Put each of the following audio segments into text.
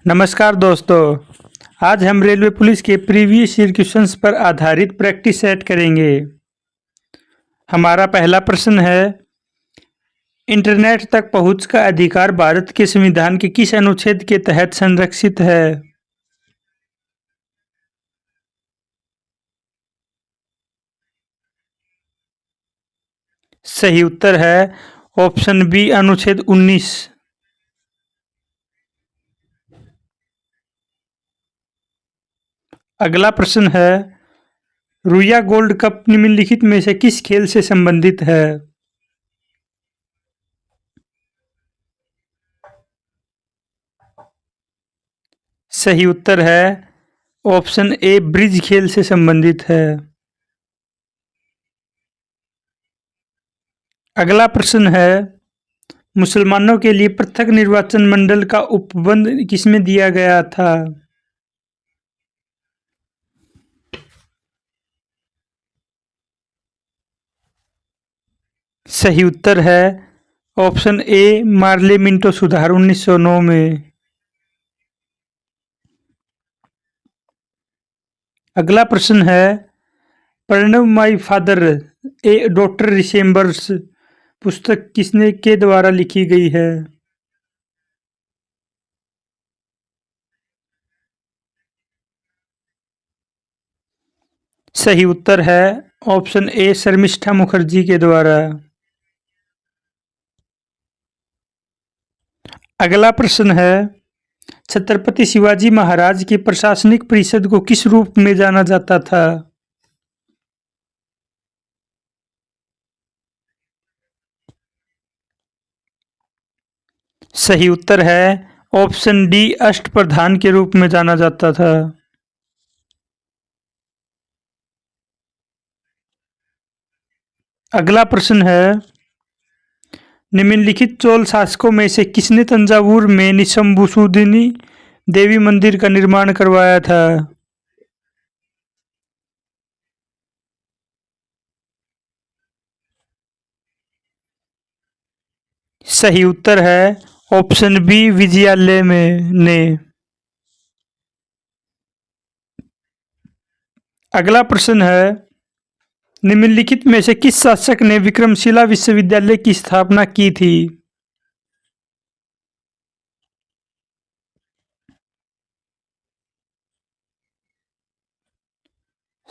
नमस्कार दोस्तों। आज हम रेलवे पुलिस के प्रीवियस ईयर क्वेश्चंस पर आधारित प्रैक्टिस सेट करेंगे। हमारा पहला प्रश्न है, इंटरनेट तक पहुंच का अधिकार भारत के संविधान के किस अनुच्छेद के तहत संरक्षित है? सही उत्तर है ऑप्शन बी, अनुच्छेद 19। अगला प्रश्न है, रुया गोल्ड कप निम्नलिखित में से किस खेल से संबंधित है? सही उत्तर है ऑप्शन ए, ब्रिज खेल से संबंधित है। अगला प्रश्न है, मुसलमानों के लिए पृथक निर्वाचन मंडल का उपबंध किसमें दिया गया था? सही उत्तर है ऑप्शन ए, मार्ले मिंटो सुधार 1909 में। अगला प्रश्न है, Pranab my father a daughter remembers पुस्तक किसने के द्वारा लिखी गई है? सही उत्तर है ऑप्शन ए, शर्मिष्ठा मुखर्जी के द्वारा। अगला प्रश्न है, छत्रपति शिवाजी महाराज की प्रशासनिक परिषद को किस रूप में जाना जाता था? सही उत्तर है ऑप्शन डी, अष्टप्रधान के रूप में जाना जाता था। अगला प्रश्न है, निम्नलिखित चोल शासकों में से किसने तंजावुर में निशंभुसूदिनी देवी मंदिर का निर्माण करवाया था? सही उत्तर है ऑप्शन बी, विजयालय में ने। अगला प्रश्न है, निम्नलिखित में से किस शासक ने विक्रमशिला विश्वविद्यालय की स्थापना की थी?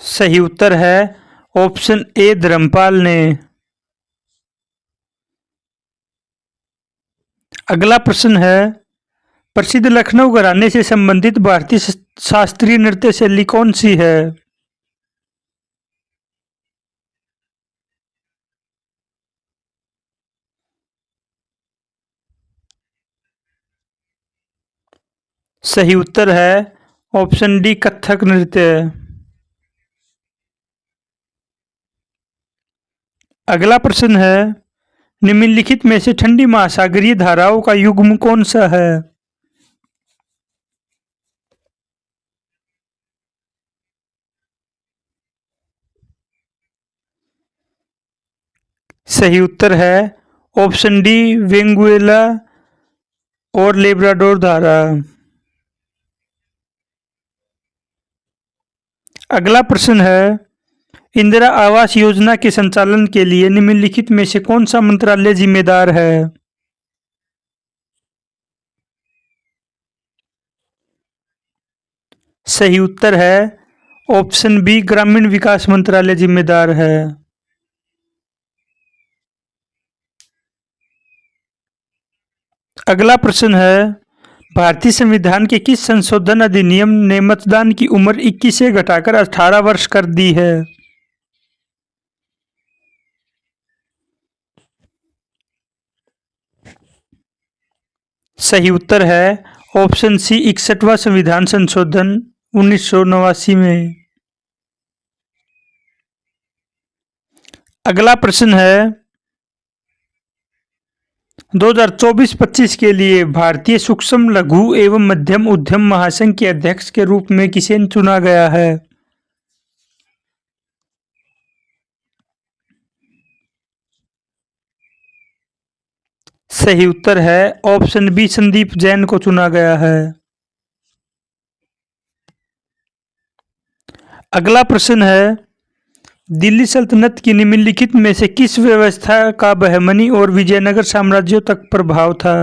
सही उत्तर है ऑप्शन ए, धर्मपाल ने। अगला प्रश्न है, प्रसिद्ध लखनऊ घराने से संबंधित भारतीय शास्त्रीय नृत्य शैली कौन सी है? सही उत्तर है ऑप्शन डी, कथक नृत्य। अगला प्रश्न है, निम्नलिखित में से ठंडी महासागरीय धाराओं का युग्म कौन सा है? सही उत्तर है ऑप्शन डी, वेंगुएला और लेब्राडोर धारा। अगला प्रश्न है, इंदिरा आवास योजना के संचालन के लिए निम्नलिखित में से कौन सा मंत्रालय जिम्मेदार है? सही उत्तर है ऑप्शन बी, ग्रामीण विकास मंत्रालय जिम्मेदार है। अगला प्रश्न है, भारतीय संविधान के किस संशोधन अधिनियम ने मतदान की उम्र 21 से घटाकर 18 वर्ष कर दी है? सही उत्तर है ऑप्शन सी, 61वां संविधान संशोधन 1989 में। अगला प्रश्न है, 2024-25 के लिए भारतीय सूक्ष्म लघु एवं मध्यम उद्यम महासंघ के अध्यक्ष के रूप में किसे चुना गया है? सही उत्तर है ऑप्शन बी, संदीप जैन को चुना गया है। अगला प्रश्न है, दिल्ली सल्तनत की निम्नलिखित में से किस व्यवस्था का बहमनी और विजयनगर साम्राज्यों तक प्रभाव था?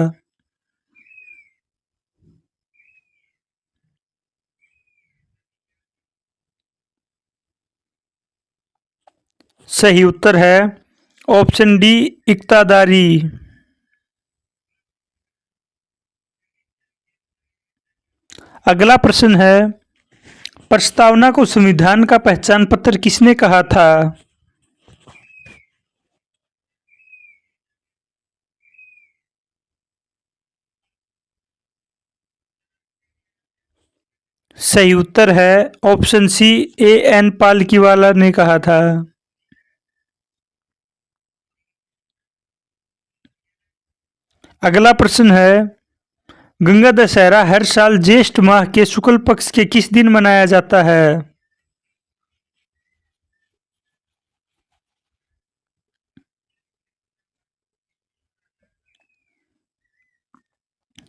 सही उत्तर है ऑप्शन डी, इक्तादारी। अगला प्रश्न है, प्रस्तावना को संविधान का पहचान पत्र किसने कहा था? सही उत्तर है ऑप्शन सी, A.N. पालकीवाला ने कहा था। अगला प्रश्न है, गंगा दशहरा हर साल ज्येष्ठ माह के शुक्ल पक्ष के किस दिन मनाया जाता है?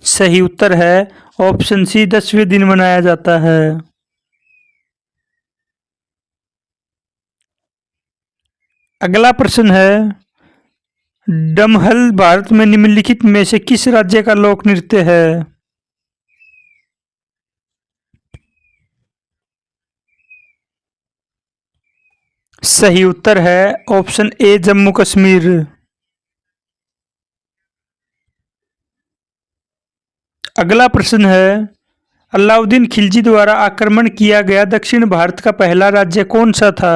सही उत्तर है ऑप्शन सी, 10वें दिन मनाया जाता है। अगला प्रश्न है, डमहल भारत में निम्नलिखित में से किस राज्य का लोक नृत्य है? सही उत्तर है ऑप्शन ए, जम्मू कश्मीर। अगला प्रश्न है, अलाउद्दीन खिलजी द्वारा आक्रमण किया गया दक्षिण भारत का पहला राज्य कौन सा था?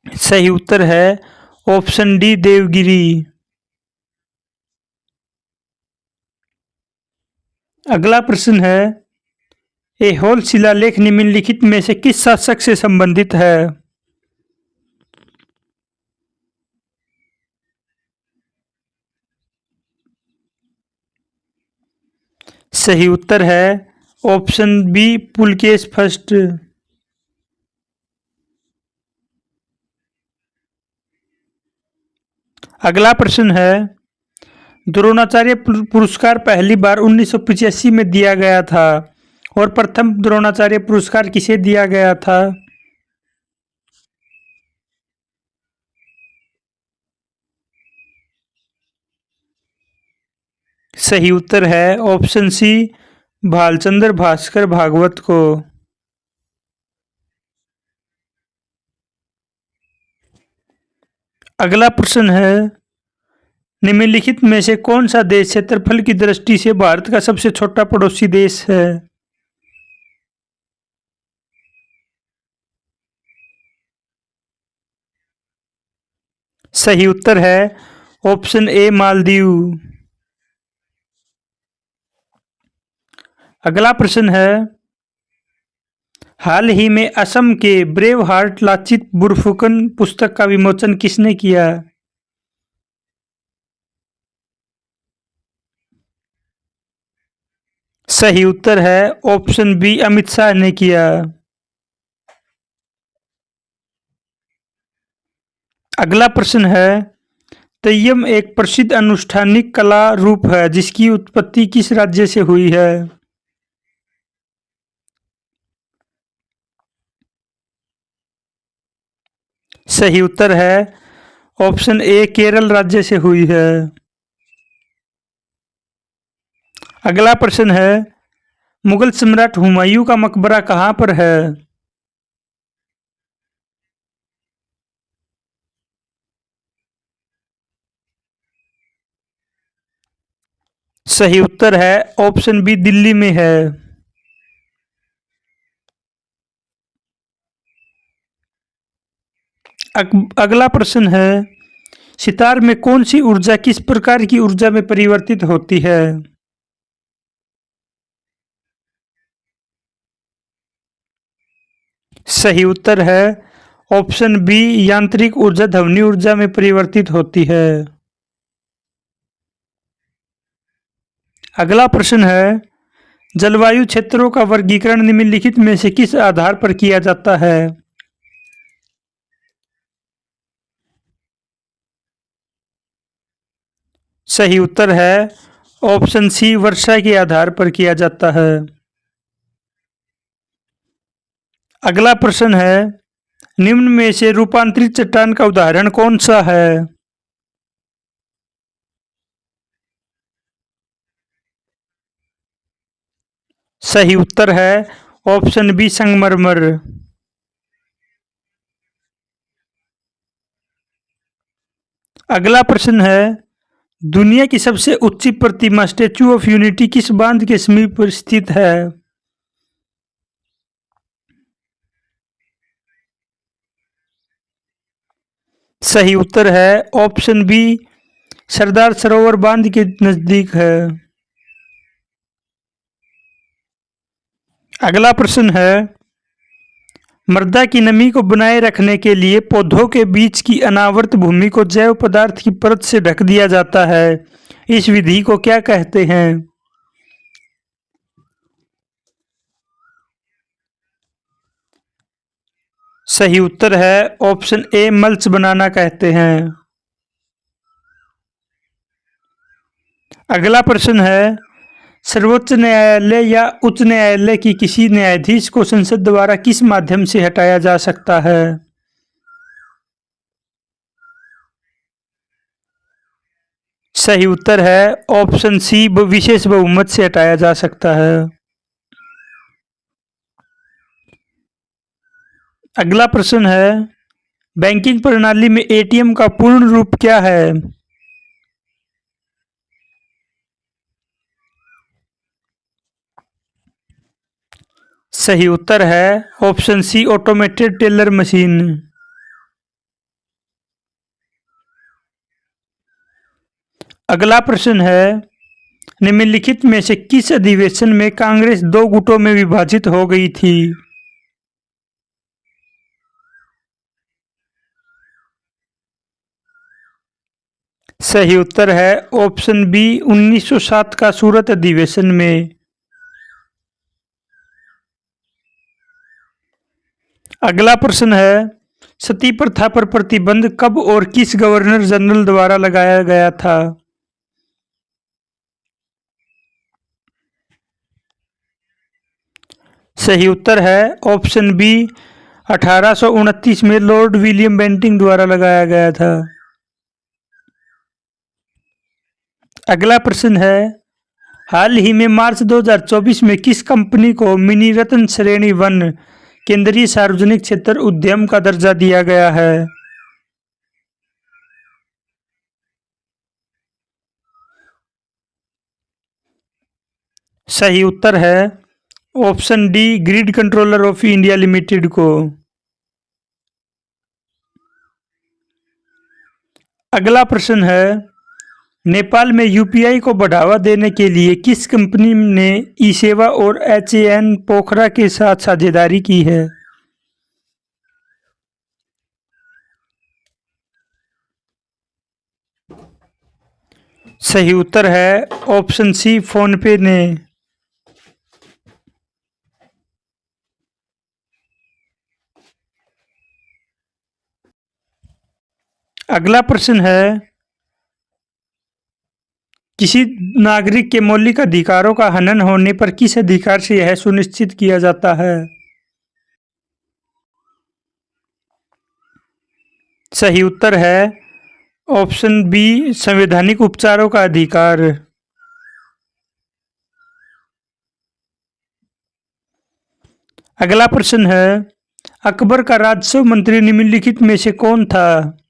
सही उत्तर है ऑप्शन डी, देवगिरी। अगला प्रश्न है, ऐहोल शिलालेख निम्नलिखित में से किस शासक से संबंधित है? सही उत्तर है ऑप्शन बी, पुलकेश फर्स्ट। अगला प्रश्न है, द्रोणाचार्य पुरस्कार पहली बार 1985 में दिया गया था और प्रथम द्रोणाचार्य पुरस्कार किसे दिया गया था? सही उत्तर है ऑप्शन सी, भालचंद्र भास्कर भागवत को। अगला प्रश्न है, निम्नलिखित में से कौन सा देश क्षेत्रफल की दृष्टि से भारत का सबसे छोटा पड़ोसी देश है? सही उत्तर है ऑप्शन ए, मालदीव। अगला प्रश्न है, हाल ही में असम के ब्रेव हार्ट लाचित बोरफुकन पुस्तक का विमोचन किसने किया? सही उत्तर है ऑप्शन बी, अमित शाह ने किया। अगला प्रश्न है, तेय्यम एक प्रसिद्ध अनुष्ठानिक कला रूप है जिसकी उत्पत्ति किस राज्य से हुई है? सही उत्तर है ऑप्शन ए, केरल राज्य से हुई है। अगला प्रश्न है, मुगल सम्राट हुमायूं का मकबरा कहाँ पर है? सही उत्तर है ऑप्शन बी, दिल्ली में है। अगला प्रश्न है, सितार में कौन सी ऊर्जा किस प्रकार की ऊर्जा में परिवर्तित होती है? सही उत्तर है ऑप्शन बी, यांत्रिक ऊर्जा ध्वनि ऊर्जा में परिवर्तित होती है। अगला प्रश्न है, जलवायु क्षेत्रों का वर्गीकरण निम्नलिखित में से किस आधार पर किया जाता है? सही उत्तर है ऑप्शन सी वर्षा के आधार पर किया जाता है। अगला प्रश्न है, निम्न में से रूपांतरित चट्टान का उदाहरण कौन सा है? सही उत्तर है ऑप्शन बी संगमरमर। अगला प्रश्न है, दुनिया की सबसे ऊंची प्रतिमा स्टैच्यू ऑफ यूनिटी किस बांध के समीप स्थित है? सही उत्तर है ऑप्शन बी सरदार सरोवर बांध के नजदीक है। अगला प्रश्न है, मृदा की नमी को बनाए रखने के लिए पौधों के बीच की अनावृत भूमि को जैव पदार्थ की परत से ढक दिया जाता है। इस विधि को क्या कहते हैं? सही उत्तर है ऑप्शन ए मल्च बनाना कहते हैं। अगला प्रश्न है, सर्वोच्च न्यायालय या उच्च न्यायालय की किसी न्यायाधीश को संसद द्वारा किस माध्यम से हटाया जा सकता है? सही उत्तर है ऑप्शन सी विशेष बहुमत से हटाया जा सकता है। अगला प्रश्न है, बैंकिंग प्रणाली में एटीएम का पूर्ण रूप क्या है? सही उत्तर है option C automated teller machine. अगला प्रश्न है, निम्नलिखित में से किस अधिवेशन में कांग्रेस दो गुटों में विभाजित हो गई थी? सही उत्तर है ऑप्शन बी 1907 का सूरत अधिवेशन में। अगला प्रश्न है, सती प्रथा पर प्रतिबंध कब और किस गवर्नर जनरल द्वारा लगाया गया था? सही उत्तर है ऑप्शन बी 1829 में लॉर्ड विलियम बेंटिंक द्वारा लगाया गया था। अगला प्रश्न है, हाल ही में मार्च 2024 में किस कंपनी को मिनी रत्न श्रेणी 1 केंद्रीय सार्वजनिक क्षेत्र उद्यम का दर्जा दिया गया है? सही उत्तर है option D grid controller of India limited को। अगला प्रश्न है, नेपाल में यूपीआई को बढ़ावा देने के लिए किस कंपनी ने ई सेवा और एचएएन पोखरा के साथ साझेदारी की है? सही उत्तर है ऑप्शन सी फोनपे ने। अगला प्रश्न है, किसी नागरिक के मौलिक अधिकारों का हनन होने पर किस अधिकार से यह सुनिश्चित किया जाता है? सही उत्तर है ऑप्शन बी संवैधानिक उपचारों का अधिकार। अगला प्रश्न है, अकबर का राजस्व मंत्री निम्नलिखित में से कौन था?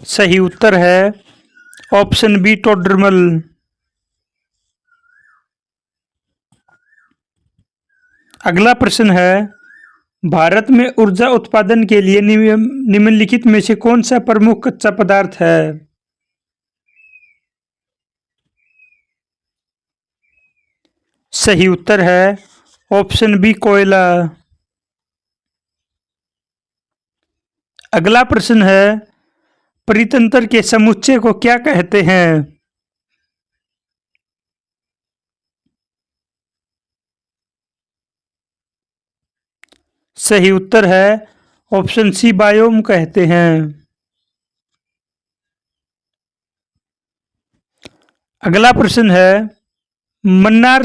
सही उत्तर है ऑप्शन बी टोडरमल। अगला प्रश्न है, भारत में ऊर्जा उत्पादन के लिए निम्नलिखित में से कौन सा प्रमुख कच्चा पदार्थ है? सही उत्तर है ऑप्शन बी कोयला। अगला प्रश्न है, परितंत्र के समुच्चय को क्या कहते हैं? सही उत्तर है ऑप्शन सी बायोम कहते हैं। अगला प्रश्न है, मन्नार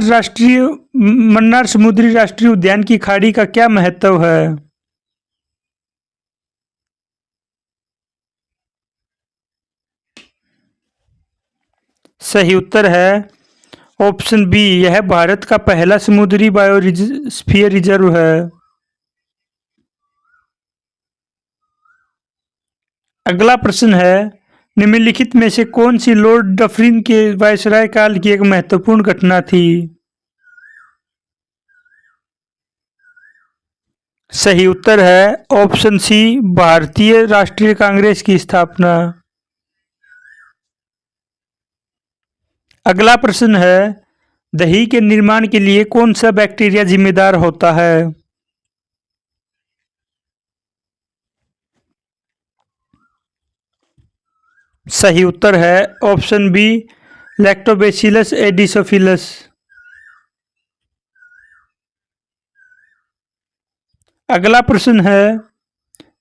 समुद्री राष्ट्रीय उद्यान की खाड़ी का क्या महत्व है? सही उत्तर है ऑप्शन बी, यह भारत का पहला समुद्री बायोस्फीयर रिजर्व है। अगला प्रश्न है, निम्नलिखित में से कौन सी लॉर्ड डफरिन के वायसराय काल की एक महत्वपूर्ण घटना थी? सही उत्तर है ऑप्शन सी, भारतीय राष्ट्रीय कांग्रेस की स्थापना। अगला प्रश्न है, दही के निर्माण के लिए कौन सा बैक्टीरिया जिम्मेदार होता है? सही उत्तर है ऑप्शन बी, लैक्टोबैसिलस एडिसोफिलस। अगला प्रश्न है,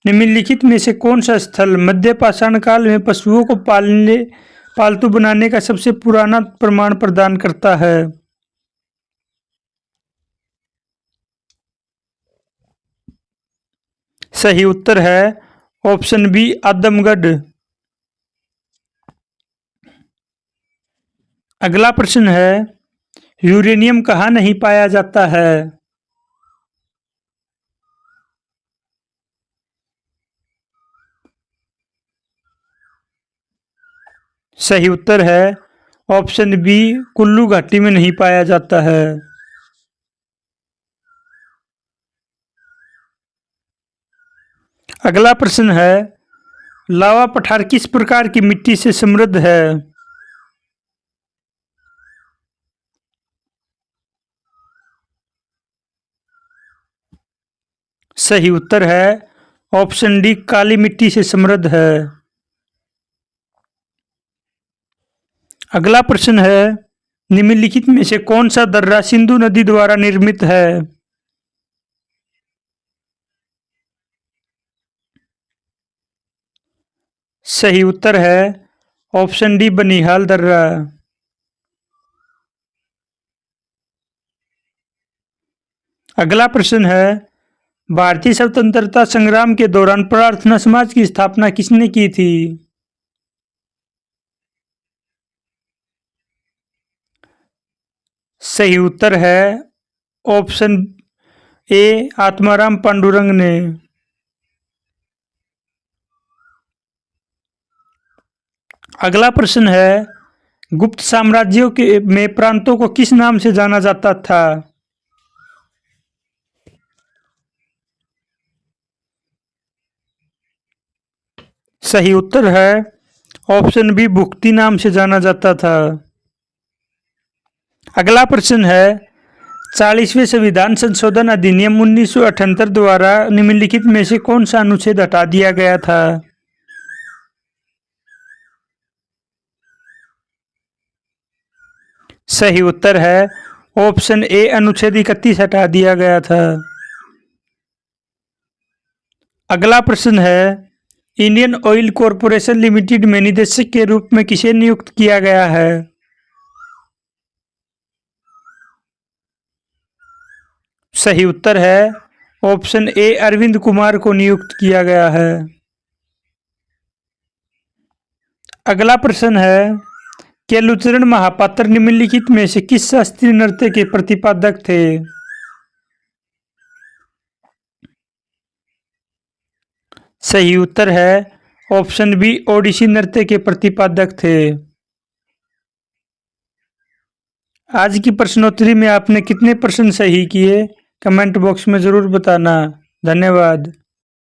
निम्नलिखित में से कौन सा स्थल मध्य पाषाण काल में पशुओं को पालतू बनाने का सबसे पुराना प्रमाण प्रदान करता है? सही उत्तर है ऑप्शन बी, आदमगढ़। अगला प्रश्न है, यूरेनियम कहाँ नहीं पाया जाता है? सही उत्तर है ऑप्शन बी, कुल्लू घाटी में नहीं पाया जाता है। अगला प्रश्न है, लावा पठार किस प्रकार की मिट्टी से समृद्ध है? सही उत्तर है ऑप्शन डी, काली मिट्टी से समृद्ध है। अगला प्रश्न है, निम्नलिखित में से कौन सा दर्रा सिंधु नदी द्वारा निर्मित है? सही उत्तर है ऑप्शन डी, बनिहाल दर्रा। अगला प्रश्न है, भारतीय स्वतंत्रता संग्राम के दौरान प्रार्थना समाज की स्थापना किसने की थी? सही उत्तर है ऑप्शन ए, आत्माराम पांडुरंग ने। अगला प्रश्न है, गुप्त साम्राज्यों के में प्रांतों को किस नाम से जाना जाता था? सही उत्तर है ऑप्शन बी, भुक्ति नाम से जाना जाता था। अगला प्रश्न है, 40वें संविधान संशोधन अधिनियम 1978 द्वारा निम्नलिखित में से कौन सा अनुच्छेद हटा दिया गया था? सही उत्तर है ऑप्शन ए, अनुच्छेद 31 हटा दिया गया था। अगला प्रश्न है, इंडियन ऑयल कॉरपोरेशन लिमिटेड में निदेशक के रूप में किसे नियुक्त किया गया है? सही उत्तर है ऑप्शन ए, अरविंद कुमार को नियुक्त किया गया है। अगला प्रश्न है, केलुचरण महापात्र निम्नलिखित में से किस शास्त्रीय नृत्य के प्रतिपादक थे? सही उत्तर है ऑप्शन बी, ओडिसी नृत्य के प्रतिपादक थे। आज की प्रश्नोत्तरी में आपने कितने प्रश्न सही किए, कमेंट बॉक्स में जरूर बताना। धन्यवाद।